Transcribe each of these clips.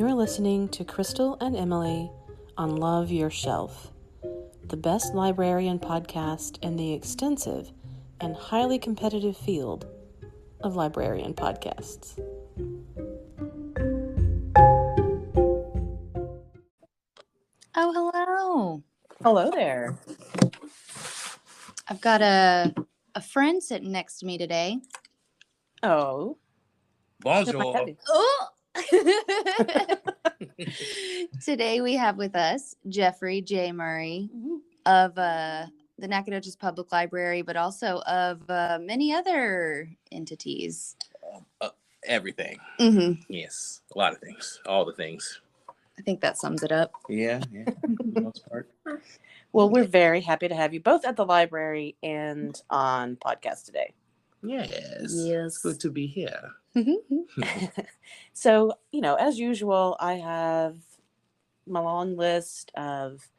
You're listening to Crystal and Emily on Love Your Shelf, the best librarian podcast in the extensive and highly competitive field of librarian podcasts. Oh, hello. Hello there. I've got a friend sitting next to me today. Oh. Bonjour. Oh! Today we have with us Jeffrey J. Murray of the Nacogdoches Public Library, but also of many other entities. Everything. Mm-hmm. Yes. A lot of things. All the things. I think that sums it up. Yeah. For the most part. Well, we're very happy to have you both at the library and on podcast today. Yes. It's good to be here. So, as usual, I have my long list of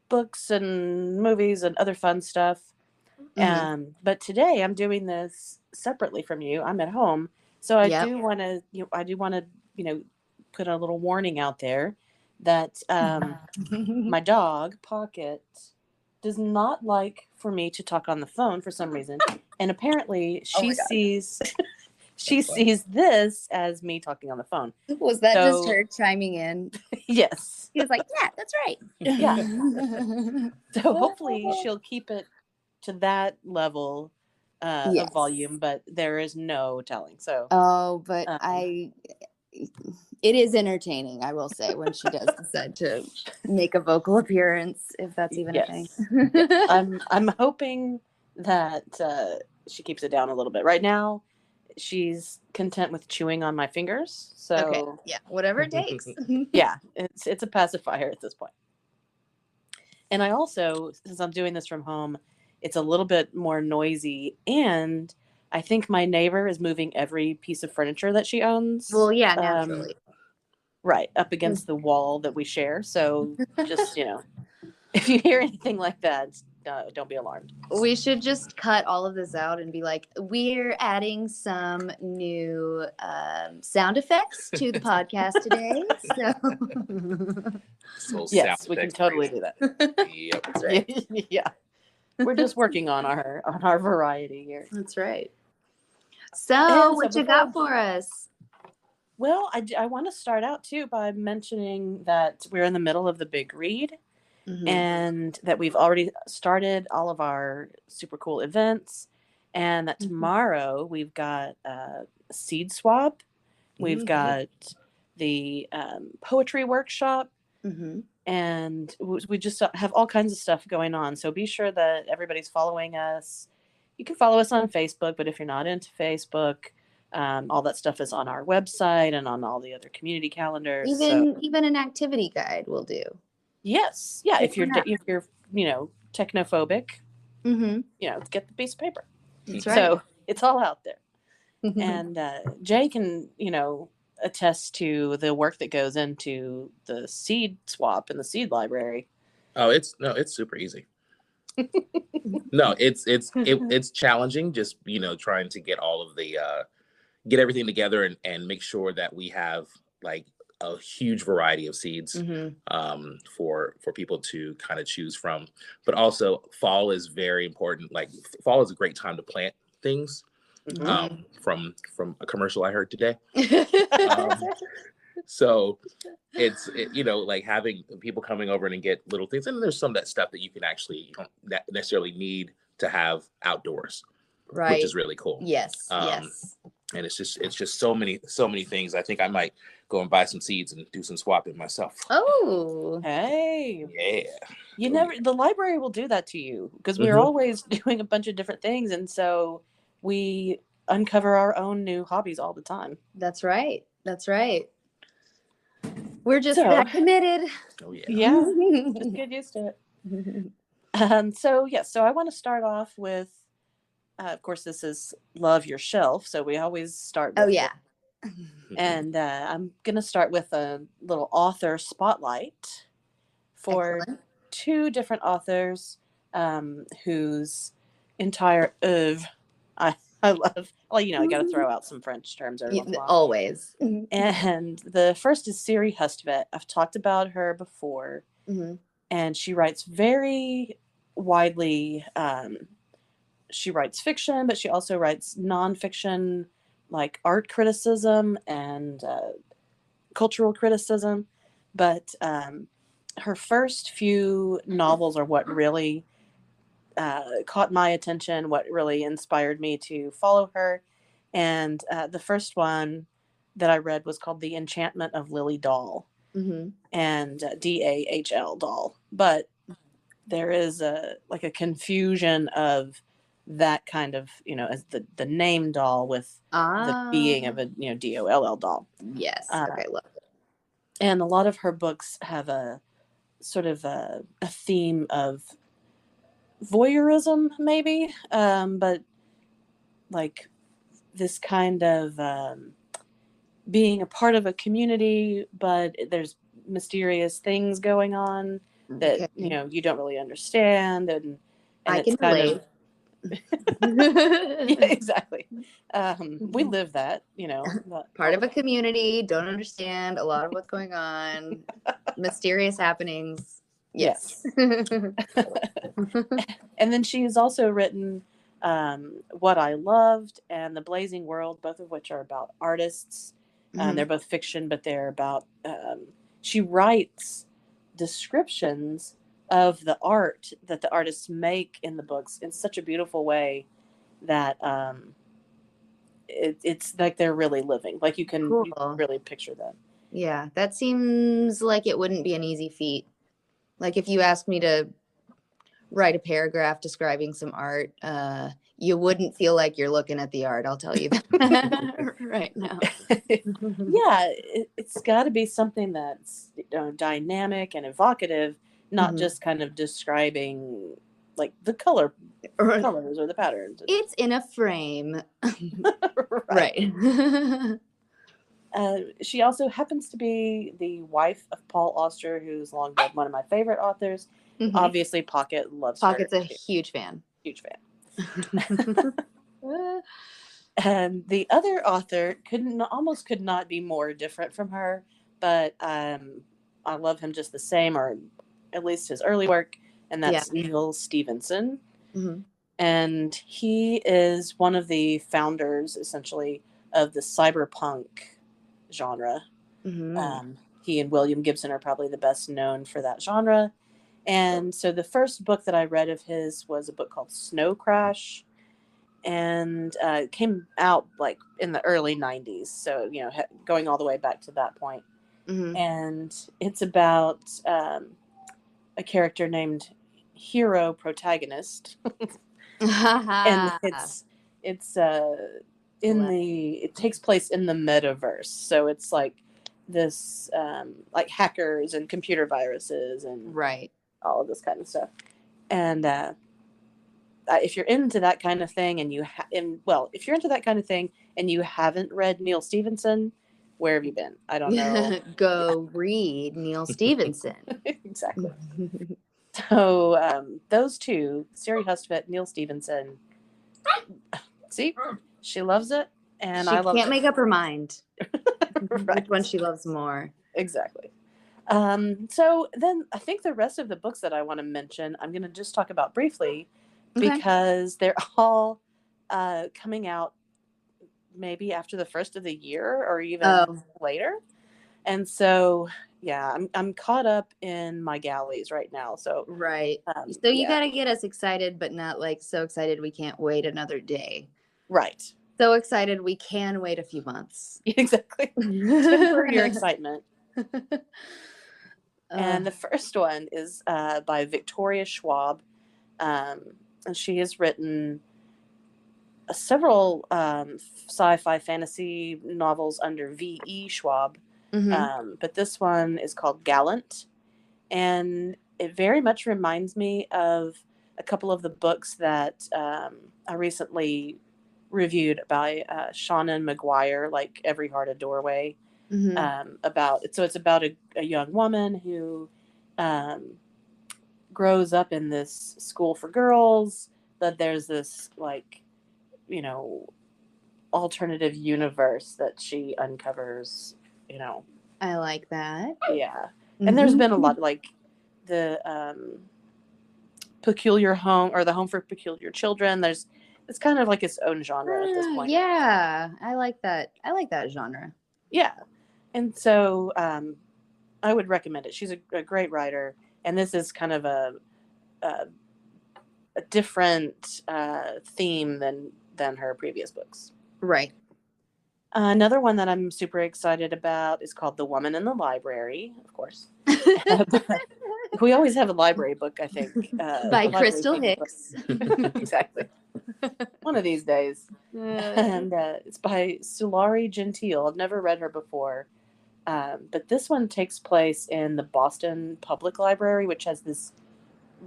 books and movies and other fun stuff. But today I'm doing this separately from you. I'm at home. So I do want to, put a little warning out there that my dog, Pocket, does not like for me to talk on the phone for some reason. And apparently she sees this as me talking on the phone. Was that just her chiming in? Yes. He was like, yeah, that's right. Yeah. So hopefully she'll keep it to that level of volume, but there is no telling. So. Oh, but it is entertaining, I will say, when she does decide to make a vocal appearance, if that's even a thing. I'm hoping that she keeps it down a little bit. Right now, she's content with chewing on my fingers. So whatever it takes. It's a pacifier at this point. And I also, since I'm doing this from home, it's a little bit more noisy, and I think my neighbor is moving every piece of furniture that she owns. Well, yeah, naturally. Right, up against the wall that we share. So just, if you hear anything like that, don't be alarmed. We should just cut all of this out and be like, we're adding some new sound effects to the podcast today. So yes, we can totally do that. Yep. That's right. Yeah. We're just working on our variety here. That's right. So what you got for us? Well, I want to start out too by mentioning that we're in the middle of the big read. And that we've already started all of our super cool events, and that tomorrow we've got a seed swap, we've got the poetry workshop, and we just have all kinds of stuff going on. So be sure that everybody's following us. You can follow us on Facebook, but if you're not into Facebook, all that stuff is on our website and on all the other community calendars. Even an activity guide will do. Yes. Yeah. If you're technophobic, get the piece of paper. That's right. So it's all out there. And Jay can, attest to the work that goes into the seed swap in the seed library. Oh, it's super easy. No, it's challenging. Just, trying to get all of the, get everything together and make sure that we have like a huge variety of seeds for people to kind of choose from. But also fall is very important. Like fall is a great time to plant things from a commercial I heard today. So it's like having people coming over and get little things. And there's some of that stuff that you don't necessarily need to have outdoors. Right. Which is really cool. Yes. And it's just so many things. I think I might go and buy some seeds and do some swapping myself. Oh, hey, yeah. The library will do that to you because we're always doing a bunch of different things, and so we uncover our own new hobbies all the time. That's right. We're just that committed. Oh yeah. Yeah, just get used to it. So I want to start off with. Of course, this is Love Your Shelf, so we always start with And I'm going to start with a little author spotlight for two different authors whose entire oeuvre I love, well, I got to throw out some French terms every once in a while. Always. And the first is Siri Hustvedt. I've talked about her before. Mm-hmm. And she writes very widely. She writes fiction, but she also writes nonfiction, like art criticism and cultural criticism. But her first few novels are what really caught my attention, what really inspired me to follow her. And the first one that I read was called The Enchantment of Lily Dahl, Mm-hmm. and Dahl doll. But there is a confusion of that kind of, as the name doll with the being of a DOLL doll. Yes. Okay, love it. And a lot of her books have a sort of a theme of voyeurism, maybe, but like this kind of being a part of a community, but there's mysterious things going on that you don't really understand, and I it's can kind relate. of yeah, exactly. We live that, Part of a community, don't understand a lot of what's going on, mysterious happenings. Yes. And then she's also written What I Loved and The Blazing World, both of which are about artists. They're both fiction, but they're about she writes descriptions of the art that the artists make in the books in such a beautiful way that it's like they're really living. Like you can really picture them. Yeah, that seems like it wouldn't be an easy feat. Like if you asked me to write a paragraph describing some art, you wouldn't feel like you're looking at the art. I'll tell you that right now. Yeah, it's got to be something that's dynamic and evocative, not just kind of describing like the colors or the patterns. It's in a frame. Right. She also happens to be the wife of Paul Auster, who's long been one of my favorite authors. Obviously, Pocket loves her. Pocket's a huge fan. Huge fan. And the other author almost could not be more different from her, but I love him just the same, or at least his early work, and that's Neil Stephenson. And he is one of the founders, essentially, of the cyberpunk genre. He and William Gibson are probably the best known for that genre. And so the first book that I read of his was a book called Snow Crash, and it came out like in the early 90s, so going all the way back to that point. And it's about a character named Hero Protagonist. And it takes place in the metaverse, so it's like this like hackers and computer viruses and all of this kind of stuff. And if you're into that kind of thing, and if you're into that kind of thing and you haven't read Neil Stephenson, where have you been? I don't know. Go read Neil Stephenson. Exactly. So those two, Siri Hustvedt, Neil Stephenson. See, she loves it, and I love it. She can't make up her mind. Right. Which one she loves more. Exactly. So then I think the rest of the books that I want to mention, I'm going to just talk about briefly, because they're all coming out maybe after the first of the year or even later. And so, yeah, I'm caught up in my galleys right now. So so you got to get us excited, but not like so excited we can't wait another day. Right. So excited we can wait a few months. Exactly. Temper your excitement. And the first one is by Victoria Schwab. And she has written several sci-fi fantasy novels under V.E. Schwab. But this one is called Gallant. And it very much reminds me of a couple of the books that I recently reviewed by Shannon McGuire, like Every Heart a Doorway. It's about a young woman who grows up in this school for girls, but there's this alternative universe that she uncovers, you know. I like that. Yeah. And there's been a lot, like the Peculiar Home, or the Home for Peculiar Children. It's kind of like its own genre at this point. Yeah, I like that. I like that genre. Yeah. And so I would recommend it. She's a great writer, and this is kind of a different theme than her previous books. Right. Another one that I'm super excited about is called The Woman in the Library, of course. We always have a library book, I think. By Crystal Hicks. Exactly. One of these days. And it's by Sulari Gentile. I've never read her before. But this one takes place in the Boston Public Library, which has this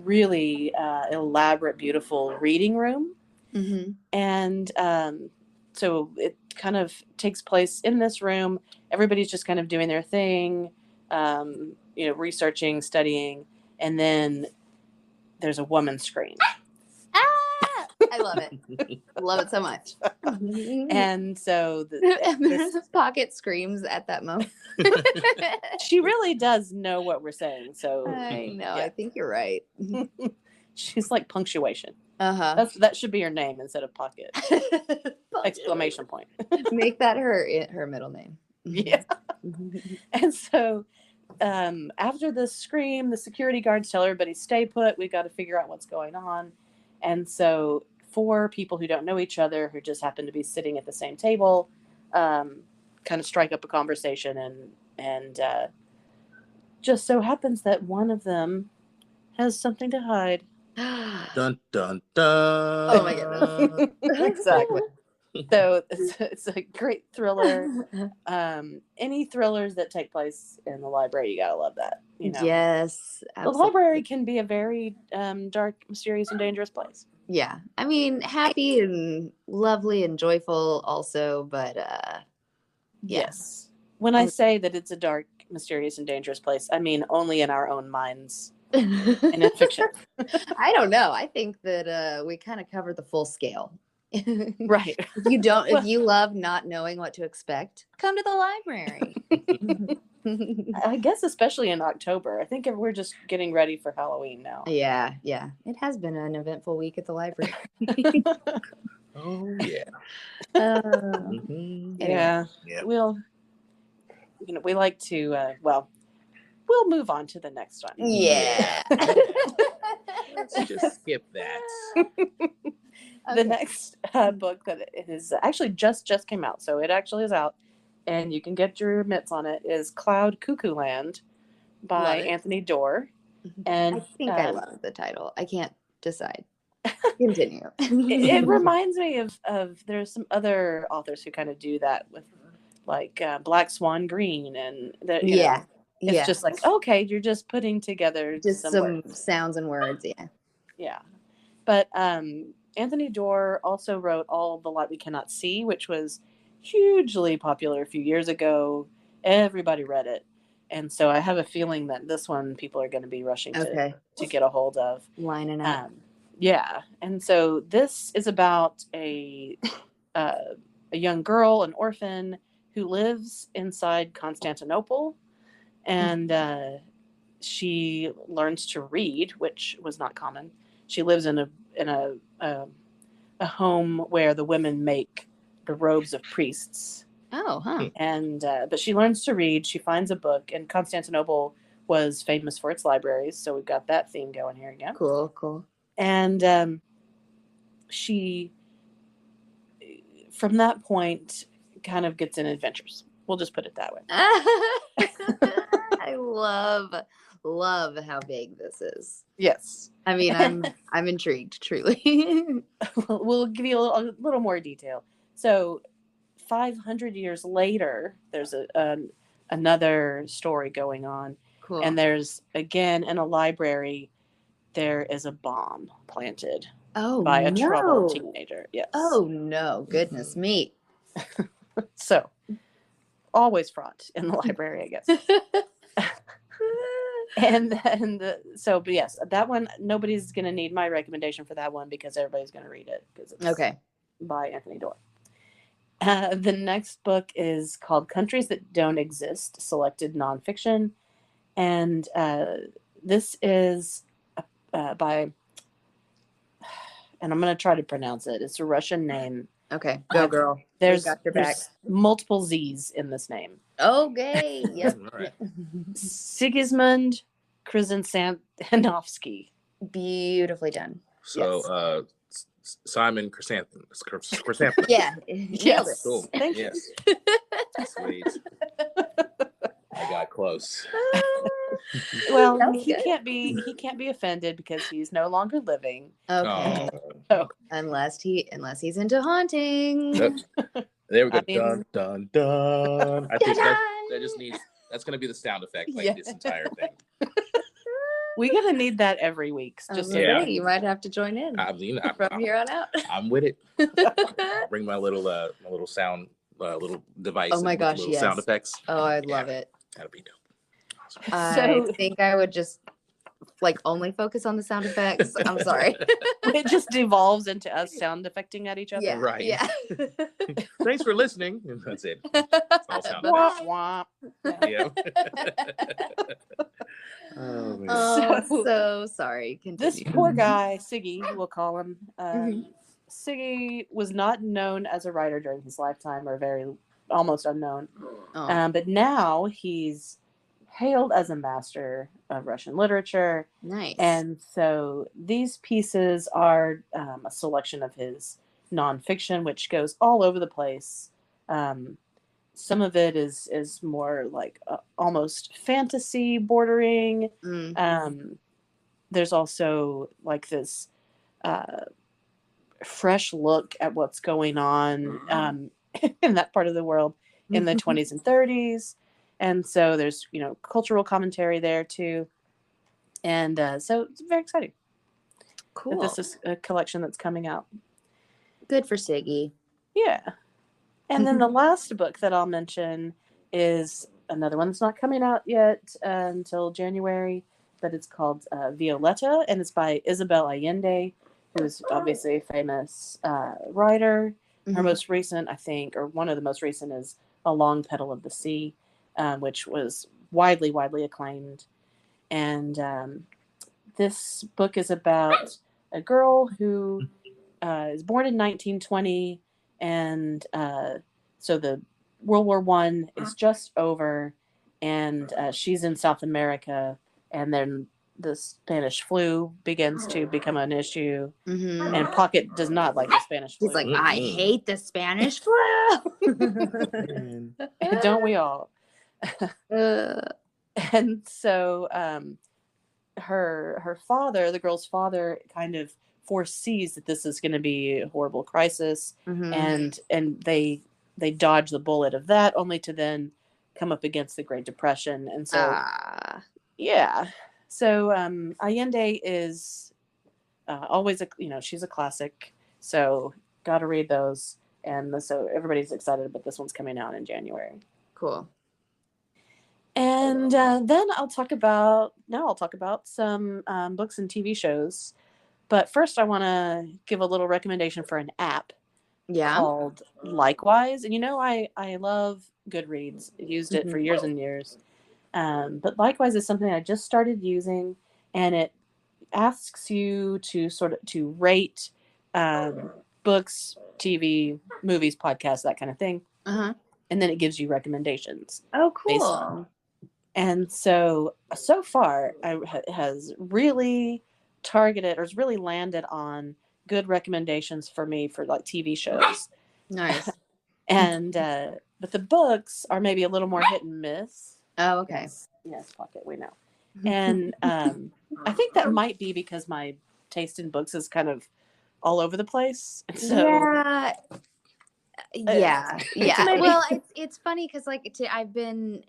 really elaborate, beautiful reading room. Mm-hmm. And so it kind of takes place in this room. Everybody's just kind of doing their thing, researching, studying, and then there's a woman scream. I love it. Love it so much. And so there's Pocket screams at that moment. She really does know what we're saying. So I know. Yeah. I think you're right. She's like punctuation. Uh-huh. That should be her name instead of Pocket. Exclamation point. Make that her middle name. Yeah. And so after the scream, the security guards tell everybody, stay put. We've got to figure out what's going on. And so 4 people who don't know each other, who just happen to be sitting at the same table, kind of strike up a conversation. And just so happens that one of them has something to hide. Dun, dun, dun. Oh my goodness. Exactly. So it's a great thriller. Any thrillers that take place in the library, you gotta love that. Yes, absolutely. The library can be a very dark, mysterious, and dangerous place. Yeah, I mean, happy and lovely and joyful also, but yes. When I say that it's a dark, mysterious, and dangerous place, I mean only in our own minds and in fiction. I don't know. I think that we kind of covered the full scale. Right. If you love not knowing what to expect, come to the library. I guess especially in October. I think we're just getting ready for Halloween now. Yeah. It has been an eventful week at the library. Oh yeah. Anyway. Yeah. We'll we like to we'll move on to the next one. Yeah. Let's just skip that. The next book that is actually just came out, so it actually is out, and you can get your mitts on it, is Cloud Cuckoo Land by Anthony Doerr. And I think I love the title. I can't decide. Continue. it reminds me of there's some other authors who kind of do that with like Black Swan Green, and it's just like, okay, you're just putting together just some words. Sounds and words. Yeah. But Anthony Doerr also wrote All the Light We Cannot See, which was hugely popular a few years ago. Everybody read it. And so I have a feeling that this one people are going to be rushing to get a hold of. Lining up. Yeah. And so this is about a young girl, an orphan, who lives inside Constantinople. And she learns to read, which was not common. She lives in a home where the women make the robes of priests. Oh, huh. And but she learns to read. She finds a book, and Constantinople was famous for its libraries, so we've got that theme going here again. Cool. And she, from that point, kind of gets in adventures. We'll just put it that way. I love how big this is. Yes. I mean, I'm intrigued, truly. We'll give you a little more detail. So 500 years later, there's another story going on. Cool. And there's, again, in a library, there is a bomb planted by a troubled teenager. Yes. Oh, no. Goodness me. So, always fraught in the library, I guess. But yes, that one, nobody's going to need my recommendation for that one because everybody's going to read it because it's by Anthony Doerr. The next book is called Countries That Don't Exist, Selected Nonfiction. And this is by, and I'm going to try to pronounce it. It's a Russian name. Okay, go girl. There's got your back. multiple Z's in this name. Okay, yep. All right. Sigismund Krzyzanowski. Beautifully done. So, Simon Chrysanthemum. Yeah. Yes. Cool. Thank you. Yes. Sweet. I got close. Well, That was he good. can't be offended because he's no longer living. Okay. Oh. Unless he's into haunting. Yep. There we go. I mean- Dun, dun, dun. I think Ta-da! that just needs. That's going to be the sound effect, like Yeah. this entire thing. We're gonna need that every week. Just so Yeah. that You might have to join in from here on out. I'm with it. I'll bring my little sound little device. Oh my with gosh, little yes. sound effects. Oh, I'd love it. That'll be dope. Awesome. I think I would just only focus on the sound effects. I'm sorry. it just devolves into us sound effecting at each other. Yeah. Right. Yeah. Thanks for listening. That's it. It's all sound effects. Wah, wah. Yeah. Oh, man. Oh, so sorry. This Continue. poor guy, Siggy, we'll call him. Mhm. Siggy was not known as a writer during his lifetime, or almost unknown. Oh, But now he's hailed as a master of Russian literature. nice. And so these pieces are a selection of his nonfiction, which goes all over the place. Some of it is more like almost fantasy bordering. Mm. There's also like this fresh look at what's going on in that part of the world in the 20s and 30s. And so there's, cultural commentary there too. And so it's very exciting Cool. that this is a collection that's coming out. Good for Siggy. Yeah. And then the last book that I'll mention is another one that's not coming out yet until January, but it's called Violetta, and it's by Isabel Allende, who is obviously a famous writer. Her Mhm. most recent, I think, or one of the most recent, is A Long Petal of the Sea, which was widely acclaimed. And this book is about a girl who is born in 1920, and so the World War I is just over, and she's in South America, and then the Spanish flu begins to become an issue, Mhm. and Pocket does not like the Spanish flu. He's like, I hate the Spanish flu. Don't we all? And so her father, the girl's father, kind of foresees that this is going to be a horrible crisis, Mhm. and they dodge the bullet of that, only to then come up against the Great Depression. And so yeah, so Allende is always she's a classic, so got to read those. And so everybody's excited, but this one's coming out in January. Cool. And then I'll talk about some books and TV shows. But first, I want to give a little recommendation for an app called Likewise. And I love Goodreads. I used it for years and years. But Likewise is something I just started using, and it asks you to rate books, TV, movies, podcasts, that kind of thing. Uh-huh. And then it gives you recommendations. Oh, cool. And so far, it has really targeted, or has really landed on good recommendations for me for like TV shows. Nice. And but the books are maybe a little more hit and miss. Oh, okay. Yes, Pocket, we know. And I think that might be because my taste in books is kind of all over the place. So yeah. Maybe. Well, it's funny because I've been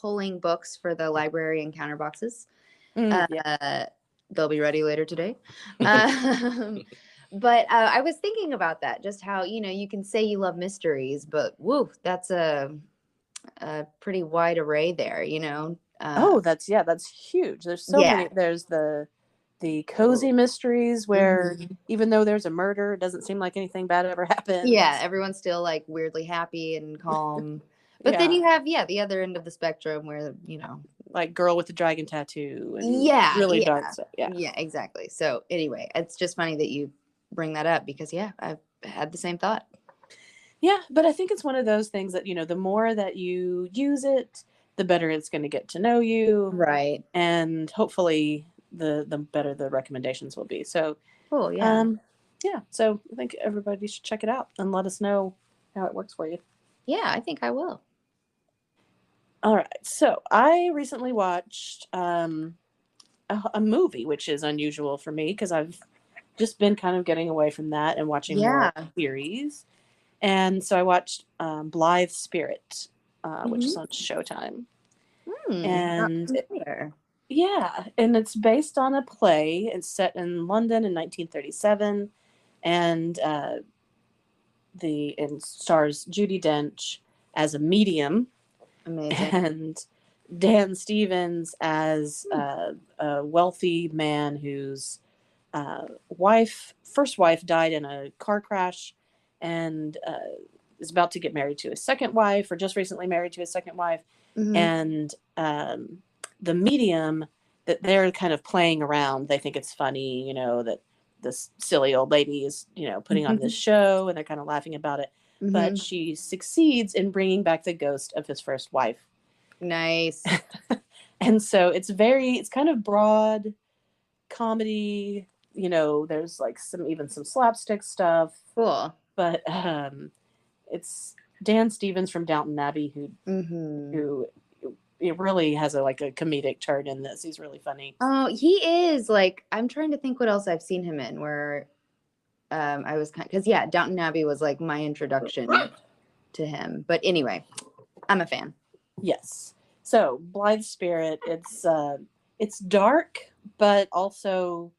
pulling books for the library encounter boxes. They'll be ready later today. But I was thinking about that, just how you can say you love mysteries, but woo, that's a pretty wide array there. That's huge. There's so many. There's the the cozy mysteries where even though there's a murder, it doesn't seem like anything bad ever happens. Yeah, everyone's still like weirdly happy and calm. But then you have the other end of the spectrum where, like Girl with the Dragon Tattoo and really dark stuff. Yeah, exactly. So anyway, it's just funny that you bring that up because I've had the same thought. Yeah, but I think it's one of those things that, the more that you use it, the better it's going to get to know you. Right. And hopefully the better the recommendations will be. So cool, yeah. So I think everybody should check it out and let us know how it works for you. Yeah, I think I will. All right. So I recently watched a movie, which is unusual for me because I've just been kind of getting away from that and watching more series. And so I watched Blithe Spirit, which is on Showtime. And and it's based on a play. It's set in London in 1937, and stars Judi Dench as a medium. Amazing. And Dan Stevens as a wealthy man whose first wife died in a car crash, and is about to get married to his second wife, or just recently married to his second wife. And the medium that they're kind of playing around, they think it's funny, that this silly old lady is, putting on this show, and they're kind of laughing about it. But she succeeds in bringing back the ghost of his first wife. Nice. And so it's kind of broad comedy. There's like some slapstick stuff. Cool. But it's Dan Stevens from Downton Abbey who it really has a comedic turn in this. He's really funny. Oh, he is. I'm trying to think what else I've seen him in where I was because Downton Abbey was like my introduction to him. But anyway, I'm a fan. Yes. So Blithe Spirit, it's dark, but also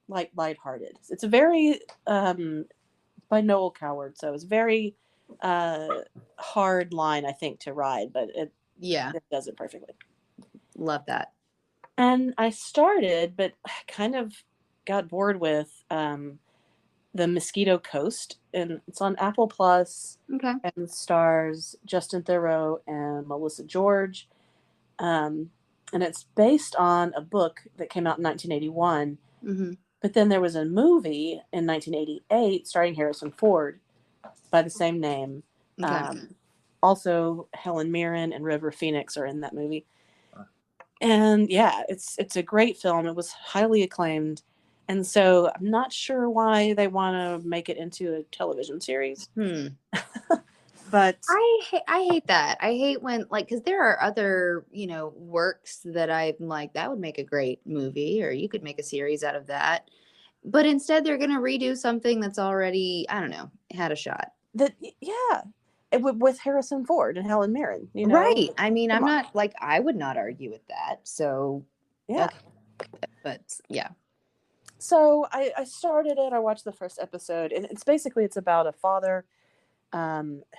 lighthearted. It's a very by Noel Coward, so it's very hard line, I think, to ride, but it does it perfectly. Love that. And I started, but kind of got bored with The Mosquito Coast, and it's on Apple Plus. Okay. And stars Justin Theroux and Melissa George. And it's based on a book that came out in 1981. But then there was a movie in 1988 starring Harrison Ford by the same name. Okay. Also, Helen Mirren and River Phoenix are in that movie. And it's a great film. It was highly acclaimed. And so I'm not sure why they want to make it into a television series. But I hate that. I hate when because there are other, works that I'm like, that would make a great movie, or you could make a series out of that. But instead they're going to redo something that's already, I don't know, had a shot. With Harrison Ford and Helen Mirren, Right. I mean, I'm not I would not argue with that. So yeah. Okay. But yeah. So I started it. I watched the first episode, and it's about a father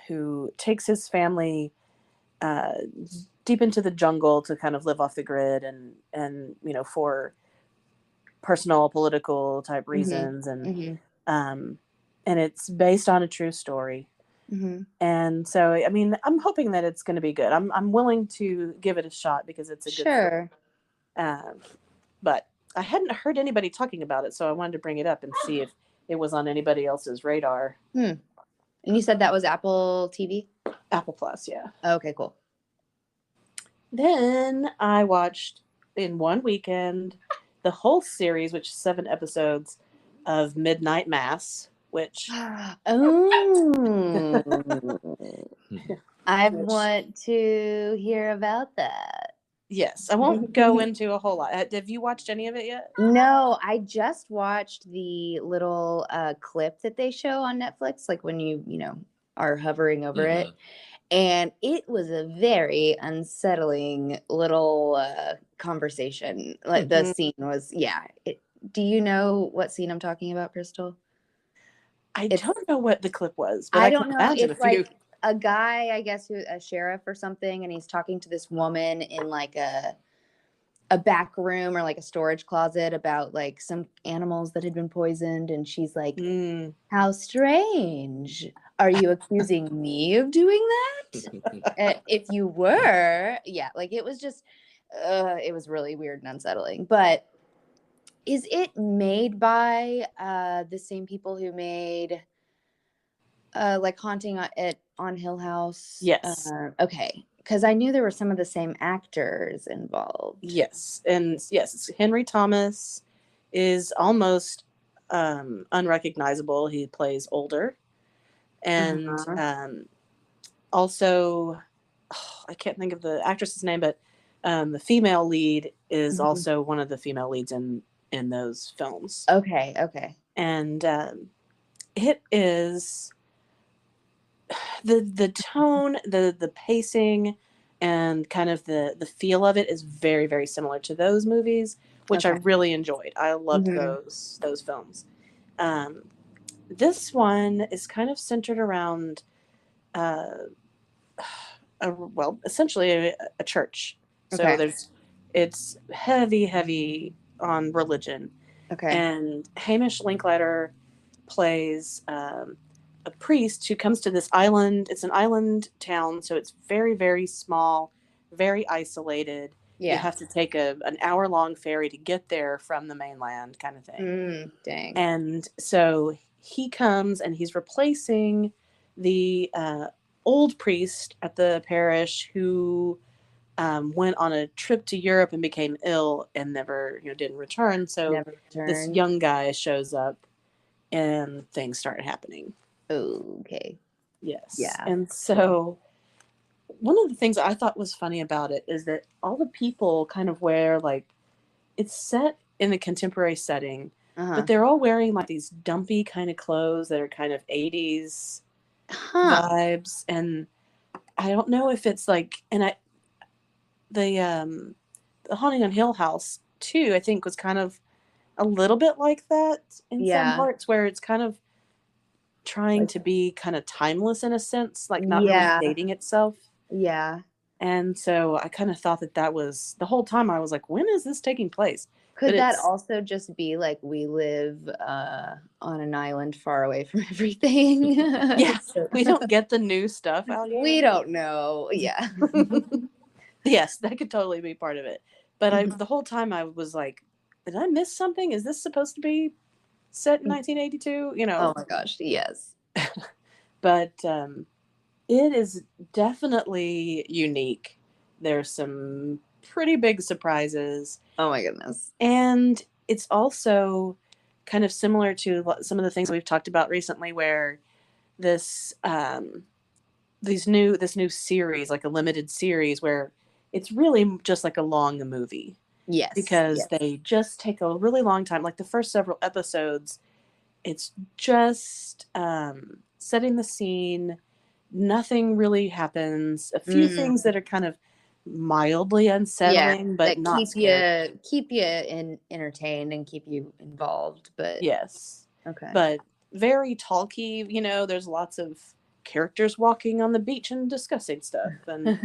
who takes his family deep into the jungle to kind of live off the grid and for personal, political type reasons. And it's based on a true story. And so, I mean, I'm hoping that it's going to be good. I'm willing to give it a shot because it's a good story. But I hadn't heard anybody talking about it, so I wanted to bring it up and see if it was on anybody else's radar. And you said that was Apple TV? Apple Plus, yeah. Okay, cool. Then I watched in one weekend the whole series, which is 7 episodes of Midnight Mass, which I want to hear about that. Yes, I won't go into a whole lot. Have you watched any of it yet? No, I just watched the little clip that they show on Netflix, like when you are hovering over it. And it was a very unsettling little conversation. Like the scene was, do you know what scene I'm talking about, Crystal? I don't know what the clip was, but I don't know. It's like a guy, I guess, who's a sheriff or something, and he's talking to this woman in like a a back room or like a storage closet about like some animals that had been poisoned, and she's like, how strange. Are you accusing me of doing that? If you were, yeah, like it was just it was really weird and unsettling. But is it made by the same people who made like Haunting on Hill House? Yes. Okay, because I knew there were some of the same actors involved. Yes, and yes, Henry Thomas is almost unrecognizable. He plays older, and also, I can't think of the actress's name, but the female lead is also one of the female leads in those films. Okay. And it is the tone, the pacing, and kind of the feel of it is very, very similar to those movies, which I really enjoyed. I loved those films. This one is kind of centered around essentially a church. So it's heavy on religion. And Hamish Linklater plays a priest who comes to this island. It's an island town, so it's very, very small, very isolated. You have to take an hour-long ferry to get there from the mainland, kind of thing. Dang. And so he comes and he's replacing the old priest at the parish who went on a trip to Europe and became ill and never, didn't return. So this young guy shows up and things start happening. Okay. Yes. Yeah. And so one of the things I thought was funny about it is that all the people kind of wear like, it's set in a contemporary setting, but they're all wearing like these dumpy kind of clothes that are kind of 80s vibes. And I don't know if it's like, and the Haunting on Hill House too, I think was kind of a little bit like that in some parts, where it's kind of trying to be kind of timeless in a sense, like not really dating itself. Yeah. And so I kind of thought that was the whole time I was like, when is this taking place? Could that also just be like we live on an island far away from everything? Yeah, we don't get the new stuff out here. We don't know. Yeah. Yes, that could totally be part of it. But the whole time I was like, did I miss something? Is this supposed to be set in 1982? Oh my gosh, yes. But it is definitely unique. There's some pretty big surprises. Oh my goodness. And it's also kind of similar to some of the things we've talked about recently, where this new series, like a limited series, where it's really just like a long movie. Yes. Because they just take a really long time. Like the first several episodes, it's just setting the scene. Nothing really happens. A few things that are kind of mildly unsettling, but not scary. keep you entertained and keep you involved. But yes, okay. But very talky. There's lots of characters walking on the beach and discussing stuff, and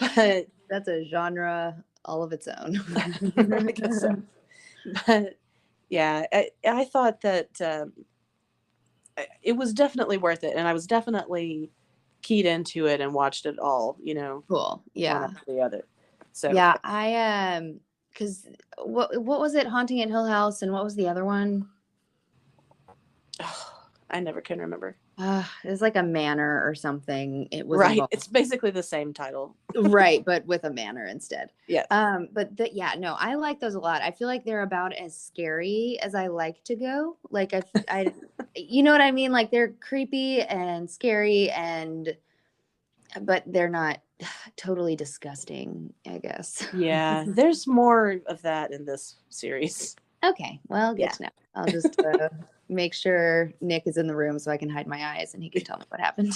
but that's a genre all of its own. I guess so. But yeah, I thought that it was definitely worth it, and I was definitely keyed into it and watched it all. Cool. Yeah. One after the other. So yeah, I because what was it? Haunting at Hill House, and what was the other one? I never can remember. It was like a manor or something. It was right. Involved. It's basically the same title, right? But with a manor instead. Yeah. But no, I like those a lot. I feel like they're about as scary as I like to go. Like I you know what I mean? Like they're creepy and scary, but they're not totally disgusting, I guess. Yeah. There's more of that in this series. Okay. Well, good to know. I'll just make sure Nick is in the room so I can hide my eyes and he can tell me what happened.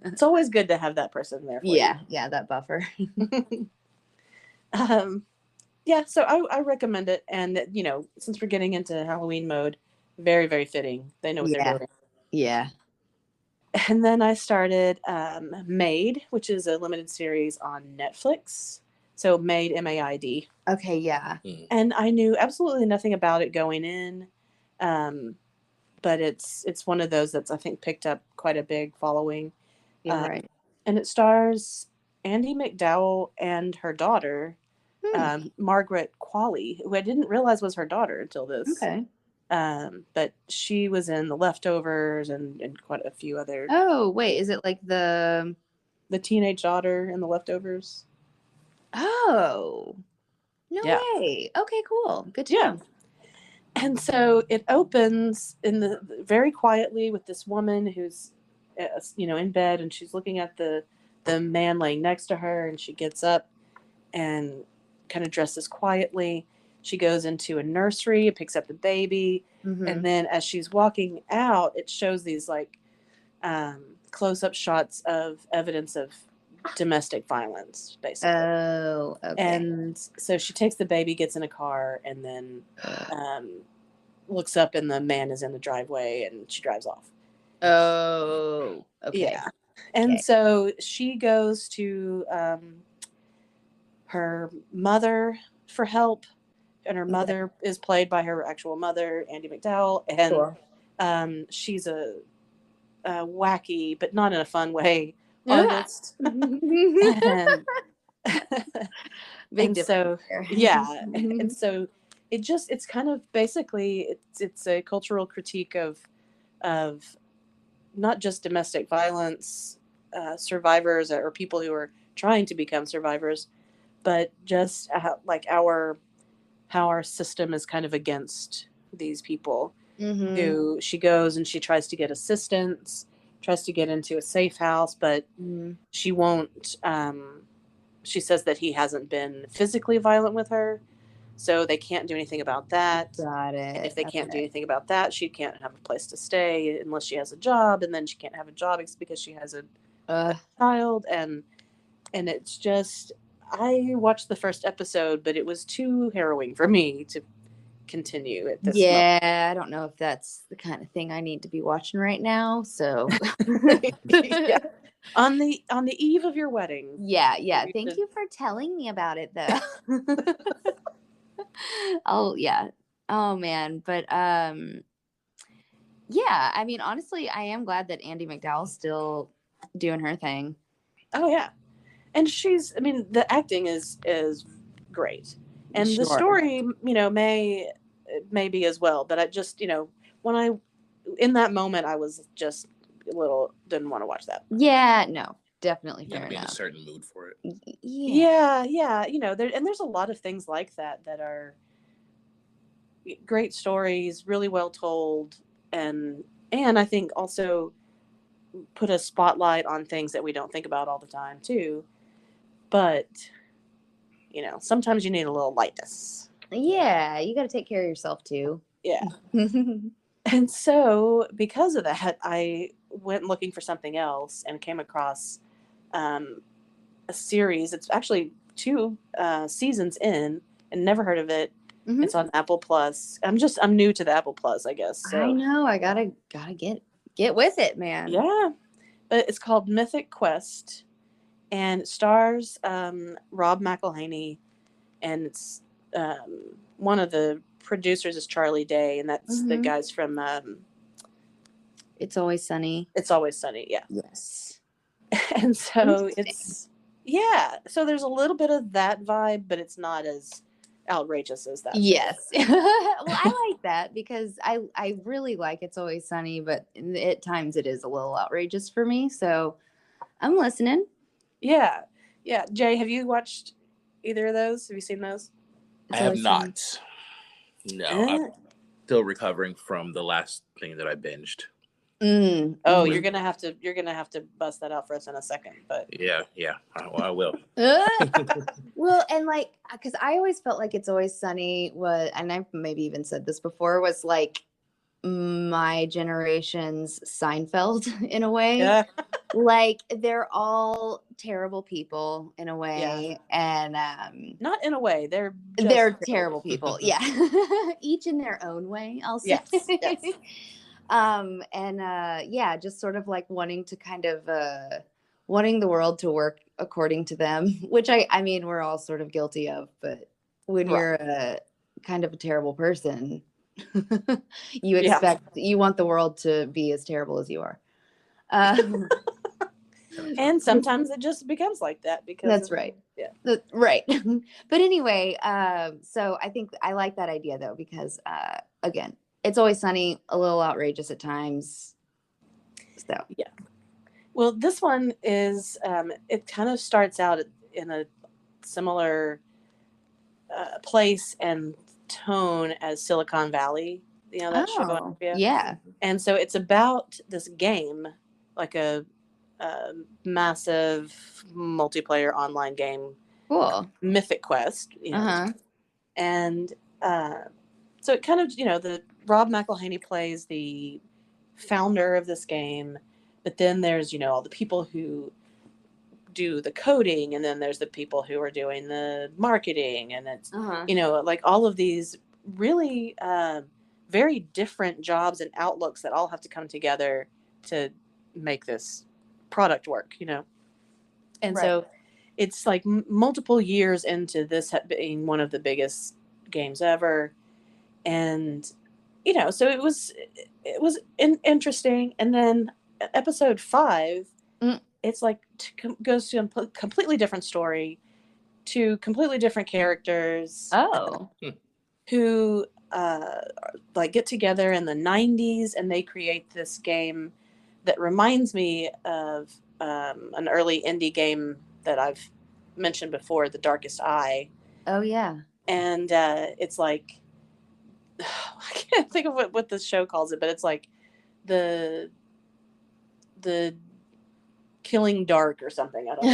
It's always good to have that person there for you. Yeah, that buffer. So I recommend it. And, since we're getting into Halloween mode, very, very fitting. They know what they're doing. Yeah. And then I started Made, which is a limited series on Netflix. So Maid, MAID. Okay, yeah. And I knew absolutely nothing about it going in. But it's one of those that's, I think, picked up quite a big following. You're right. And it stars Andie MacDowell and her daughter, Margaret Qualley, who I didn't realize was her daughter until this. Okay. But she was in The Leftovers and quite a few other. Oh, wait, is it like the teenage daughter in The Leftovers? Oh, no way. Okay, cool. Good to know. And so it opens very quietly with this woman who's, in bed, and she's looking at the man laying next to her, and she gets up and kind of dresses quietly. She goes into a nursery, picks up the baby, and then as she's walking out, it shows these like close-up shots of evidence of domestic violence, basically. Oh, okay. And so she takes the baby, gets in a car, and then looks up, and the man is in the driveway, and she drives off. Oh, okay. Yeah. And so she goes to her mother for help, and her mother is played by her actual mother, Andie MacDowell, and she's a wacky, but not in a fun way, artist. And so and so it's kind of basically it's a cultural critique of not just domestic violence survivors or people who are trying to become survivors, but just how our system is kind of against these people. Who she goes and she tries to get assistance, tries to get into a safe house, but she won't. She says that he hasn't been physically violent with her, so they can't do anything about that. Got it. And if they can't do anything about that, she can't have a place to stay unless she has a job, and then she can't have a job because she has a child, and it's just. I watched the first episode, but it was too harrowing for me to continue at this moment. I don't know if that's the kind of thing I need to be watching right now, so on the eve of your wedding. Thank you for telling me about it, though. Oh man, but I mean, honestly, I am glad that Andie MacDowell's still doing her thing. Oh yeah, and the acting is great. And the story, may be as well. But I just, in that moment, I was just a little, didn't want to watch that. Yeah, no, definitely fair enough. Be in a certain mood for it. Yeah. There's a lot of things like that are great stories, really well told, and I think also put a spotlight on things that we don't think about all the time, too. But sometimes you need a little lightness. Yeah, you got to take care of yourself too. Yeah. And so because of that, I went looking for something else and came across a series. It's actually 2 seasons in, and never heard of it. It's on Apple Plus. I'm new to the Apple Plus, I guess. So. I know. I gotta get with it, man. Yeah. But it's called Mythic Quest. And it stars Rob McElhenney, and it's one of the producers is Charlie Day, and that's the guys from It's Always Sunny. It's Always Sunny, yeah. Yes. And so so there's a little bit of that vibe, but it's not as outrageous as that. Yes. Well, I like that because I really like It's Always Sunny, but at times it is a little outrageous for me, so I'm listening. Yeah. Jay, have you watched either of those? Have you seen those? I have not. No, I'm still recovering from the last thing that I binged. You're gonna have to bust that out for us in a second. But yeah, I will. Well, and because I always felt like It's Always Sunny was, and I've maybe even said this before, was like my generation's Seinfeld in a way. Yeah. Like they're all terrible people in a way, and not in a way, they're terrible people. Yeah. Each in their own way, I'll say. Yes. Just sort of like wanting to kind of wanting the world to work according to them, which I mean, we're all sort of guilty of, but when Right. you're a kind of a terrible person, you want the world to be as terrible as you are. And sometimes it just becomes like that because That's right. Yeah. Right. But anyway, so I think I like that idea though, because again, It's Always Sunny, a little outrageous at times. So yeah. Well, this one is it kind of starts out in a similar place and tone as Silicon Valley, that show on HBO. Yeah. And so it's about this game, like a massive multiplayer online game, Cool. Mythic Quest, Uh-huh. and so it kind of, the Rob McElhenney plays the founder of this game, but then there's, all the people who do the coding, and then there's the people who are doing the marketing, and it's, like all of these really very different jobs and outlooks that all have to come together to make this product work, And so it's like multiple years into this being one of the biggest games ever. And, so it was interesting. And then episode 5, it's like goes to a completely different story, to completely different characters. Oh. Who like get together in the 90s, and they create this game that reminds me of an early indie game that I've mentioned before, The Darkest Eye. Oh, yeah. And it's like, I can't think of what the show calls it, but it's like the Killing Dark or something. I don't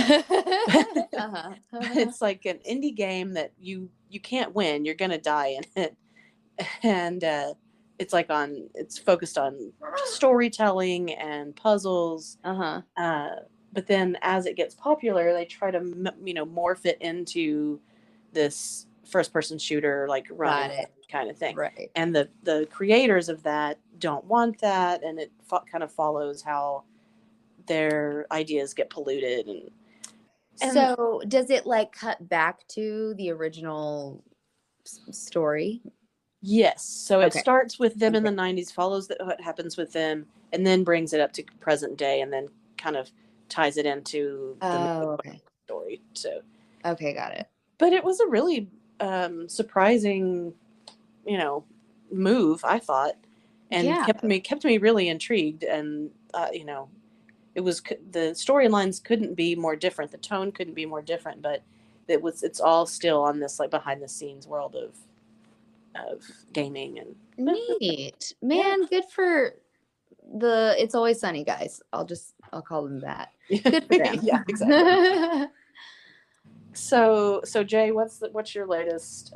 know. It's like an indie game that you can't win. You're going to die in it. And it's like it's focused on storytelling and puzzles. But then as it gets popular, they try to, morph it into this first-person shooter, like running kind of thing. Right. And the creators of that don't want that, and it kind of follows how their ideas get polluted. And so does it like cut back to the original story? Yes. So it starts with them in the 90s, follows what happens with them, and then brings it up to present day, and then kind of ties it into the story. So got it. But it was a really surprising, move, I thought, and kept me really intrigued. And it was, the storylines couldn't be more different, the tone couldn't be more different, but it's all still on this like behind the scenes world of gaming. And neat, man. Good for the It's Always Sunny guys. I'll call them that. Good for them. Yeah, exactly. So Jay, what's your latest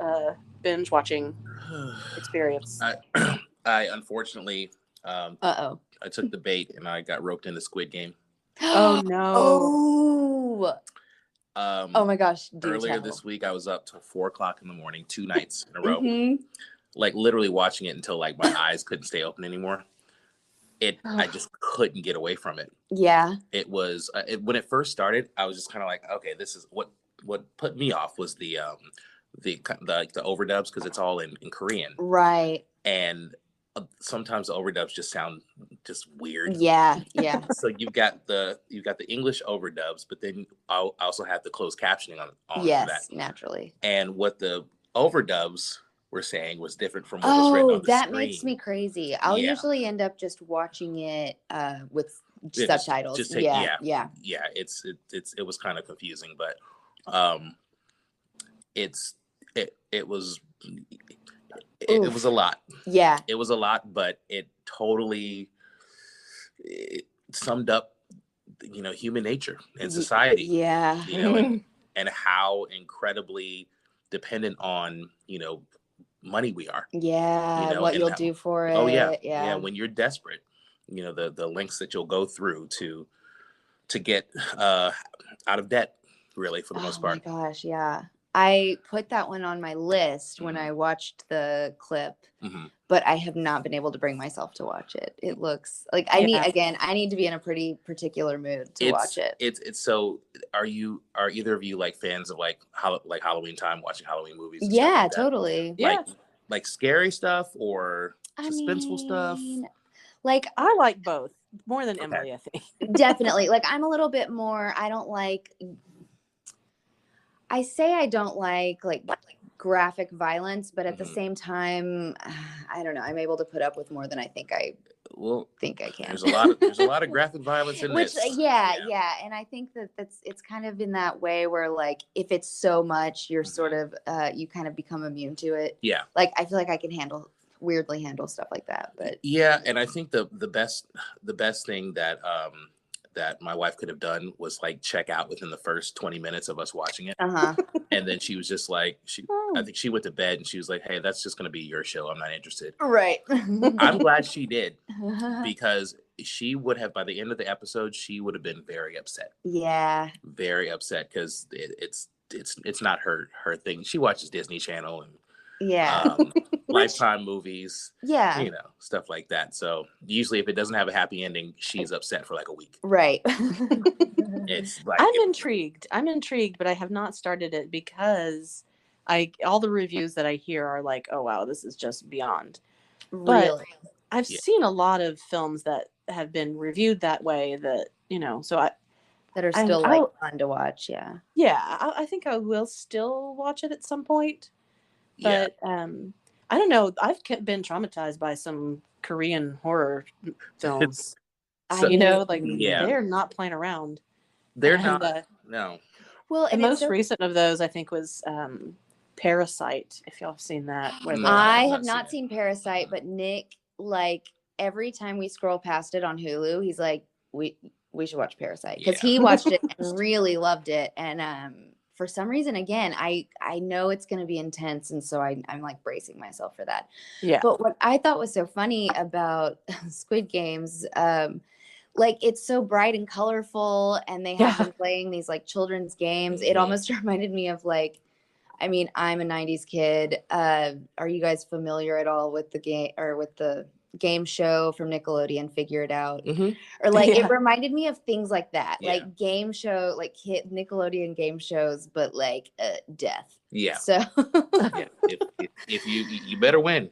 binge watching experience? I unfortunately I took the bait and I got roped into Squid Game. Oh no. Oh my gosh. Earlier this week I was up till 4:00 in the morning, 2 nights in a row. Like literally watching it until like my eyes couldn't stay open anymore. I just couldn't get away from it. Yeah. It was when it first started, I was just kind of like, okay, this is what put me off was the overdubs, because it's all in Korean. Right. And sometimes the overdubs just sound just weird. Yeah. So you've got the English overdubs, but then I also have the closed captioning on yes, that. Naturally. And what the overdubs were saying was different from what was written on the that screen. Makes me crazy. I'll usually end up just watching it with subtitles. It was kind of confusing, but it was a lot. Yeah. It was a lot, but it totally summed up, human nature and society. Yeah. And how incredibly dependent on, money we are. Yeah. What you'll do for it. Oh yeah. Yeah. When you're desperate, the lengths that you'll go through to get out of debt, really, for the most part. Oh my gosh. Yeah. I put that one on my list when I watched the clip, but I have not been able to bring myself to watch it. It looks like I need to be in a pretty particular mood to watch it. It's so. Are either of you like fans of like Halloween time, watching Halloween movies? And Yeah, stuff like that? totally. Like scary stuff or suspenseful stuff. Like I like both more than Emily, I think. Definitely. Like I'm a little bit more. I don't like graphic violence, but at the same time, I don't know. I'm able to put up with more than I think I can. There's a lot of graphic violence in this. Yeah. And I think it's kind of in that way where like if it's so much, you're sort of you kind of become immune to it. Yeah. Like I feel like I can weirdly handle stuff like that. But yeah, and I think the best thing that that my wife could have done was like check out within the first 20 minutes of us watching it. And then she was just like, I think she went to bed and she was like, hey, that's just going to be your show. I'm not interested. Right. I'm glad she did, because she would have, by the end of the episode, she would have been very upset. Yeah. Very upset because it's not her thing. She watches Disney Channel and Lifetime movies, stuff like that. So usually if it doesn't have a happy ending, she's upset for like a week. Right. It's like I'm intrigued, but I have not started it because all the reviews that I hear are like, oh wow, this is just beyond. Really? But I've seen a lot of films that have been reviewed that way that, so that are still fun to watch. Yeah. I think I will still watch it at some point. But I don't know. I've been traumatized by some Korean horror films. They're not playing around. They're not. No. Well, the most recent of those, I think, was Parasite. If y'all have seen that, I have not seen Parasite, but Nick, like every time we scroll past it on Hulu, he's like, "We should watch Parasite," because he watched it and really loved it, and for some reason, again, I know it's going to be intense. And so I'm like bracing myself for that. Yeah. But what I thought was so funny about Squid Games, like it's so bright and colorful and they have been playing these like children's games. It almost reminded me of like, I mean, I'm a 90s kid. Are you guys familiar at all with the game or with the game show from Nickelodeon, Figure It Out? Or like it reminded me of things like that, like game show, like Nickelodeon game shows, but like death. So if you better win.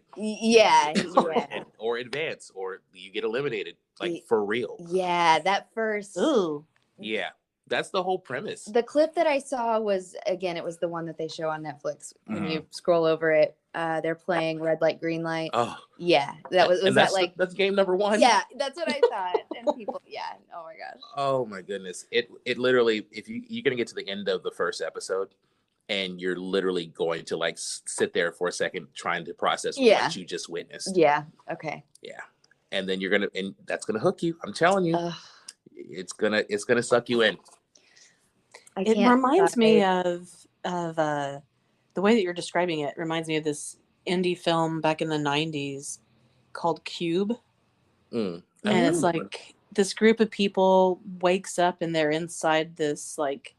Or advance, or you get eliminated, like for real. That first. Ooh. Yeah. That's the whole premise. The clip that I saw was, again, it was the one that they show on Netflix. When you scroll over it, they're playing Red Light, Green Light. Oh, yeah, that's game number one. Yeah, that's what I thought. And people, oh my gosh. Oh my goodness, it literally, if you're gonna get to the end of the first episode, and you're literally going to like sit there for a second trying to process what you just witnessed. Yeah. Okay. Yeah, and then and that's gonna hook you. I'm telling you. It's gonna suck you in. It reminds me of the way that you're describing it. Reminds me of this indie film back in the 90s called Cube. And it's like this group of people wakes up and they're inside this like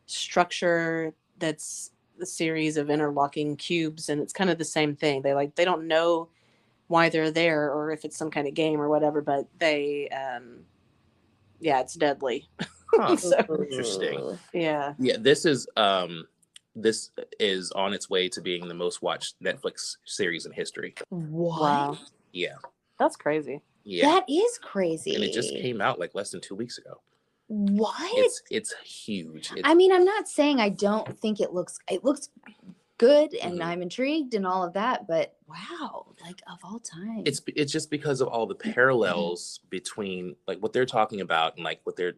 structure that's a series of interlocking cubes, and it's kind of the same thing. They don't know why they're there or if it's some kind of game or whatever, but they it's deadly. So interesting. Yeah. This is on its way to being the most watched Netflix series in history. What? Wow. Yeah. That's crazy. Yeah. That is crazy. And it just came out like less than 2 weeks ago. What? It's huge. I mean, I'm not saying I don't think it looks good and I'm intrigued and all of that, but wow, like of all time. It's just because of all the parallels between like what they're talking about and like what they're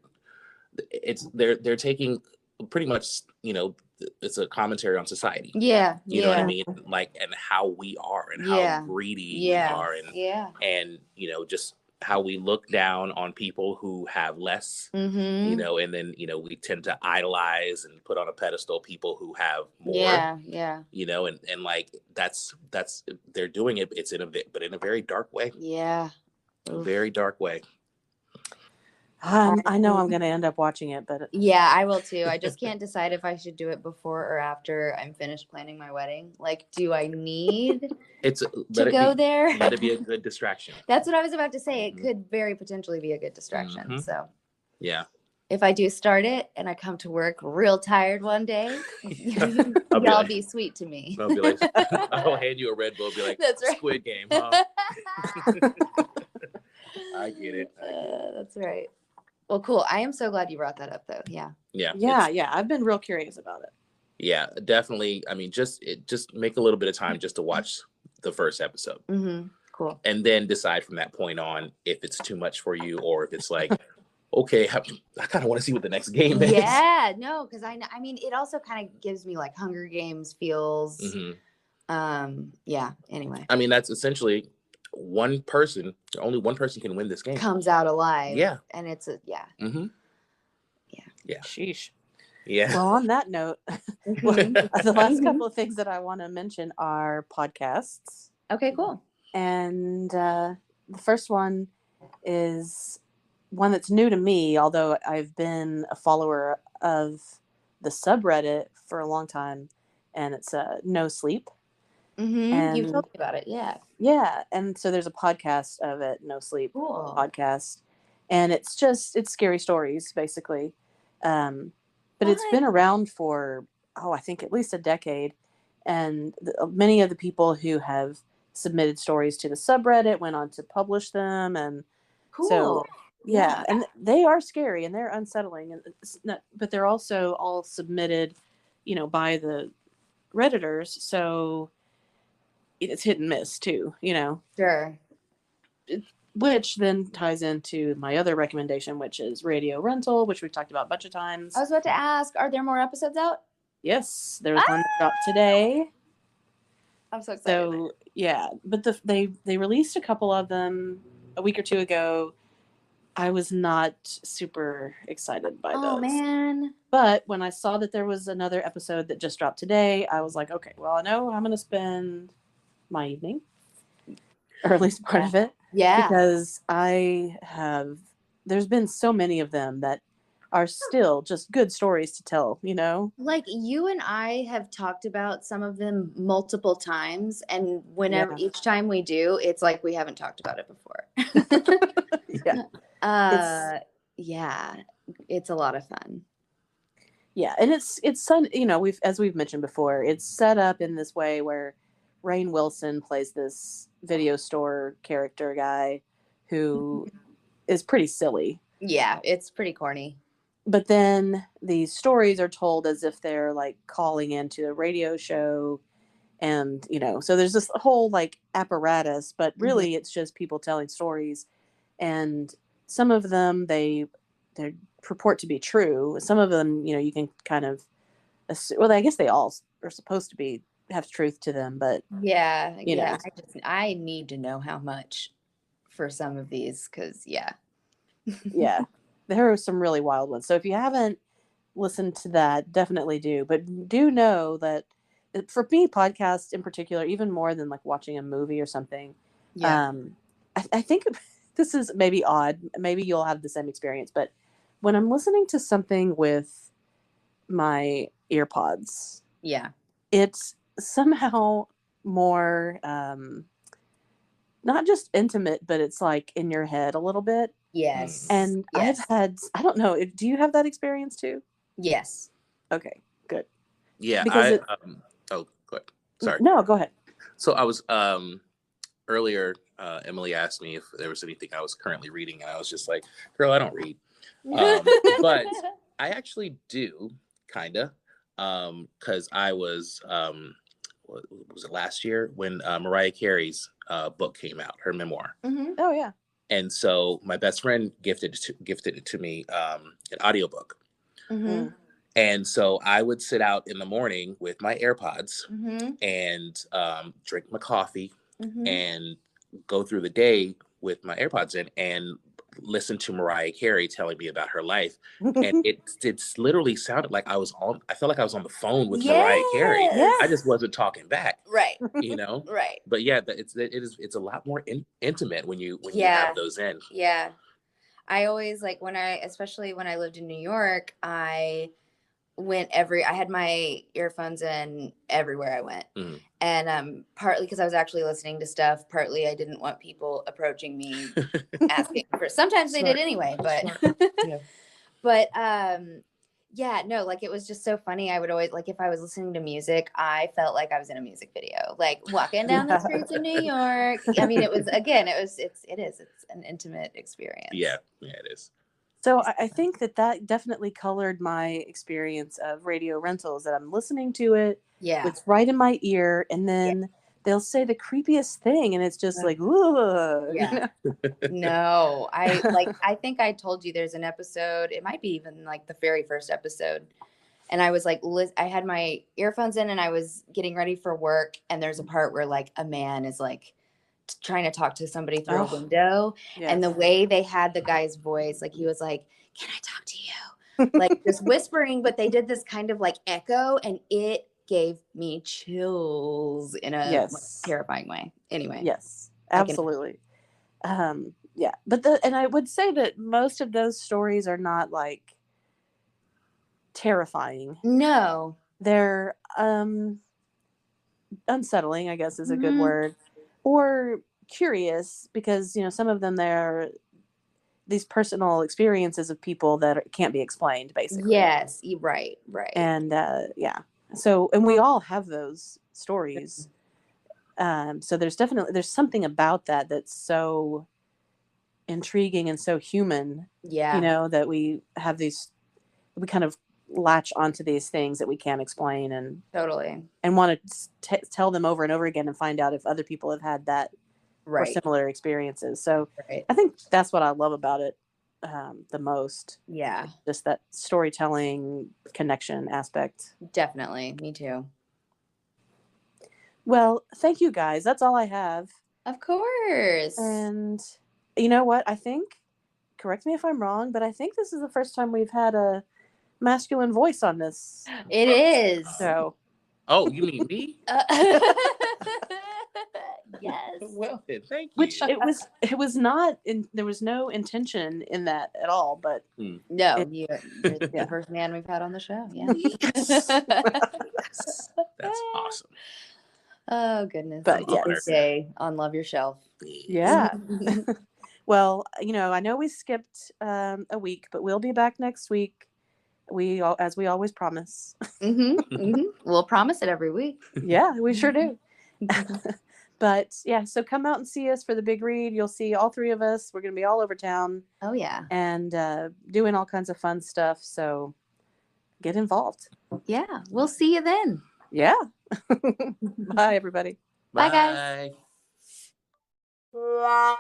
taking pretty much, it's a commentary on society. Yeah. You know what I mean? Like, and how we are and how greedy we are and just how we look down on people who have less, and then, we tend to idolize and put on a pedestal people who have more, and like, that's, they're doing it. It's but in a very dark way. Yeah. A very dark way. I know I'm going to end up watching it, but Yeah, I will too. I just can't decide if I should do it before or after I'm finished planning my wedding. Like, do I need to go there? Let it be a good distraction. That's what I was about to say. It could very potentially be a good distraction. So, yeah. If I do start it and I come to work real tired one day, y'all be sweet to me. I'll be like, I'll hand you a Red Bull. Be like, that's right. Squid Game, huh? I get it. That's right. Well, cool. I am so glad you brought that up, though. Yeah. Yeah. I've been real curious about it. Yeah, definitely. I mean, just make a little bit of time just to watch the first episode. Cool. And then decide from that point on if it's too much for you or if it's like, okay, I kind of want to see what the next game is. Yeah, no, because I mean, it also kind of gives me like Hunger Games feels. Yeah. Anyway. I mean, that's essentially only one person can win this game. Comes out alive. Yeah. And it's Yeah. Yeah. Sheesh. Yeah. Well, on that note, the last couple of things that I want to mention are podcasts. Okay, cool. And the first one is one that's new to me, although I've been a follower of the subreddit for a long time, and it's No Sleep. And you've told me about it, yeah. And so there's a podcast of it, No Sleep podcast, and it's scary stories basically, but it's been around for I think at least a decade, and many of the people who have submitted stories to the subreddit went on to publish them, and so yeah, and they are scary and they're unsettling, and but they're also all submitted, by the Redditors, so it's hit and miss too, Sure. Which then ties into my other recommendation, which is Radio Rental, which we've talked about a bunch of times. I was about to ask, are there more episodes out? Yes, there was one that dropped today. I'm so excited. So yeah, but they released a couple of them a week or two ago. I was not super excited by those. Oh man. But when I saw that there was another episode that just dropped today, I was like, okay, well, I know I'm going to spend my evening, or at least part of it. Yeah. Because there's been so many of them that are still just good stories to tell, Like you and I have talked about some of them multiple times, and each time we do, it's like we haven't talked about it before. It's a lot of fun. Yeah, and it's we've mentioned before, it's set up in this way where Rainn Wilson plays this video store character guy who is pretty silly. Yeah, it's pretty corny. But then these stories are told as if they're like calling into a radio show, and so there's this whole like apparatus, but really it's just people telling stories, and some of them they purport to be true. Some of them, you can kind of assume, well, I guess they all are supposed to have truth to them, but I need to know how much for some of these, because yeah, there are some really wild ones. So if you haven't listened to that, definitely do. But do know that for me, podcasts in particular, even more than like watching a movie or something, I think this is maybe odd. Maybe you'll have the same experience, but when I'm listening to something with my earpods, it's somehow more not just intimate, but it's like in your head a little bit. Yes. And I don't know, do you have that experience too? Yes. Okay, good. Yeah. Because go ahead. Sorry. No, go ahead. So I was earlier, Emily asked me if there was anything I was currently reading, and I was just like, girl, I don't read. But I actually do, kind of, because I was, what was it, last year when Mariah Carey's book came out, her memoir. Oh yeah. And so my best friend gifted it to me, an audiobook. And so I would sit out in the morning with my AirPods and drink my coffee and go through the day with my AirPods in and listen to Mariah Carey telling me about her life. And it literally sounded like I felt like I was on the phone with Mariah Carey. Yes. I just wasn't talking back. Right. Right. But yeah, it's a lot more intimate when you have those in. Yeah. I always like especially when I lived in New York, I had my earphones in everywhere I went. Mhm. And partly because I was actually listening to stuff, partly I didn't want people approaching me asking for, sometimes they did anyway, but Yeah. but yeah, no, like it was just so funny. I would always, like, if I was listening to music, I felt like I was in a music video, like walking down the streets of New York. I mean, it's an intimate experience. Yeah, it is. So I think that definitely colored my experience of radio rentals, that I'm listening to it. Yeah. It's right in my ear. And then they'll say the creepiest thing. And it's just like, ooh. Yeah. No, I think I told you there's an episode, it might be even like the very first episode. And I was like, I had my earphones in and I was getting ready for work. And there's a part where like a man is like trying to talk to somebody through a window. Yes. And the way they had the guy's voice, like he was like, "Can I talk to you?" Like just whispering, but they did this kind of like echo, and it gave me chills in a terrifying way. Anyway. Yes, absolutely. Yeah. But and I would say that most of those stories are not like terrifying. No. They're unsettling, I guess is a good word, or curious, because some of them, they're these personal experiences of people that can't be explained, basically. Yes, right. And so, and we all have those stories. So there's something about that that's so intriguing and so human. Yeah. That we kind of latch onto these things that we can't explain, and totally, and want to tell them over and over again and find out if other people have had that or similar experiences. So I think that's what I love about it the most. Yeah. Just that storytelling connection aspect. Definitely. Me too. Well, thank you guys. That's all I have. Of course. And you know what? I think, correct me if I'm wrong, but I think this is the first time we've had a masculine voice on this. It is. So. Oh, you mean me? Yes. Well, thank you. Which it was not there was no intention in that at all, but no, you're the first man we've had on the show. Yeah. Yes. That's awesome. Oh goodness. But this day on Love Your Shelf. Yeah. Well, I know we skipped a week, but we'll be back next week. As we always promise. We'll promise it every week. Yeah, we sure do. But yeah, so come out and see us for the big read. You'll see all three of us. We're going to be all over town. Oh yeah. And doing all kinds of fun stuff. So get involved. Yeah, we'll see you then. Yeah. Bye, everybody. Bye, guys. Bye.